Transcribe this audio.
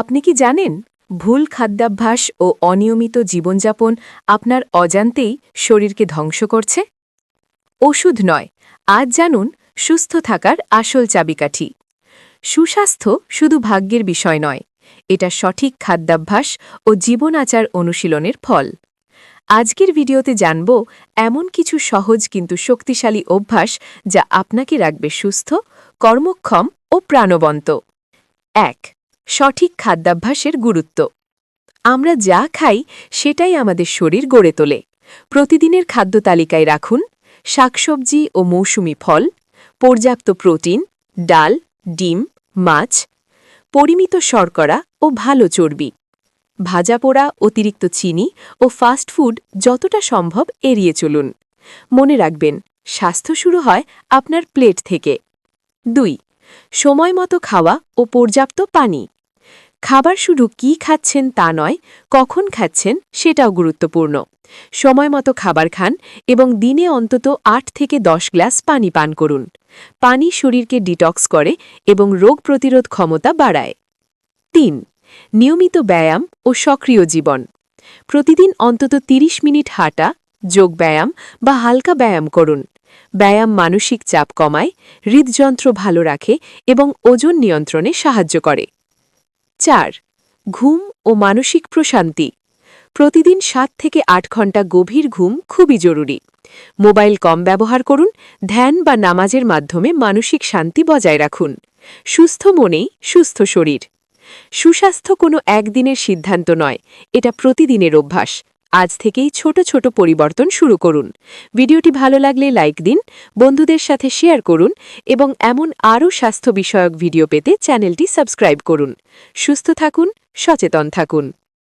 আপনি কি জানেন ভুল খাদ্যাভ্যাস ও অনিয়মিত জীবনযাপন আপনার অজান্তেই শরীরকে ধ্বংস করছে? ওষুধ নয়, আজ জানুন সুস্থ থাকার আসল চাবিকাঠি। সুস্বাস্থ্য শুধু ভাগ্যের বিষয় নয়, এটা সঠিক খাদ্যাভ্যাস ও জীবন আচার অনুশীলনের ফল। আজকের ভিডিওতে জানব এমন কিছু সহজ কিন্তু শক্তিশালী অভ্যাস যা আপনাকে রাখবে সুস্থ, কর্মক্ষম ও প্রাণবন্ত। ১. সঠিক খাদ্যাভ্যাসের গুরুত্ব। আমরা যা খাই সেটাই আমাদের শরীর গড়ে তোলে। প্রতিদিনের খাদ্য তালিকায় রাখুন শাকসবজি ও মৌসুমি ফল, পর্যাপ্ত প্রোটিন, ডাল, ডিম, মাছ, পরিমিত শর্করা ও ভালো চর্বি। ভাজাপোড়া, অতিরিক্ত চিনি ও ফাস্ট ফুড যতটা সম্ভব এড়িয়ে চলুন। মনে রাখবেন, স্বাস্থ্য শুরু হয় আপনার প্লেট থেকে। ২. সময়মতো খাওয়া ও পর্যাপ্ত পানি। খাবার শুধু কি খাচ্ছেন তা নয়, কখন খাচ্ছেন সেটাও গুরুত্বপূর্ণ। সময়মতো খাবার খান এবং দিনে অন্তত ৮ থেকে ১০ গ্লাস পানি পান করুন। পানি শরীরকে ডিটক্স করে এবং রোগ প্রতিরোধ ক্ষমতা বাড়ায়। ৩. নিয়মিত ব্যায়াম ও সক্রিয় জীবন। প্রতিদিন অন্তত ৩০ মিনিট হাঁটা, যোগব্যায়াম বা হালকা ব্যায়াম করুন। ব্যায়াম মানসিক চাপ কমায়, হৃদযন্ত্র ভালো রাখে এবং ওজন নিয়ন্ত্রণে সাহায্য করে। ৪. ঘুম ও মানসিক প্রশান্তি। প্রতিদিন ৭ থেকে ৮ ঘণ্টা গভীর ঘুম খুবই জরুরি। মোবাইল কম ব্যবহার করুন, ধ্যান বা নামাজের মাধ্যমে মানসিক শান্তি বজায় রাখুন। সুস্থ মনেই সুস্থ শরীর। সুস্বাস্থ্য কোনো একদিনের সিদ্ধান্ত নয়, এটা প্রতিদিনের অভ্যাস। আজ থেকেই ছোট ছোট পরিবর্তন শুরু করুন। ভিডিওটি ভালো লাগলে লাইক দিন, বন্ধুদের সাথে শেয়ার করুন এবং এমন আরও স্বাস্থ্য বিষয়ক ভিডিও পেতে চ্যানেলটি সাবস্ক্রাইব করুন। সুস্থ থাকুন, সচেতন থাকুন।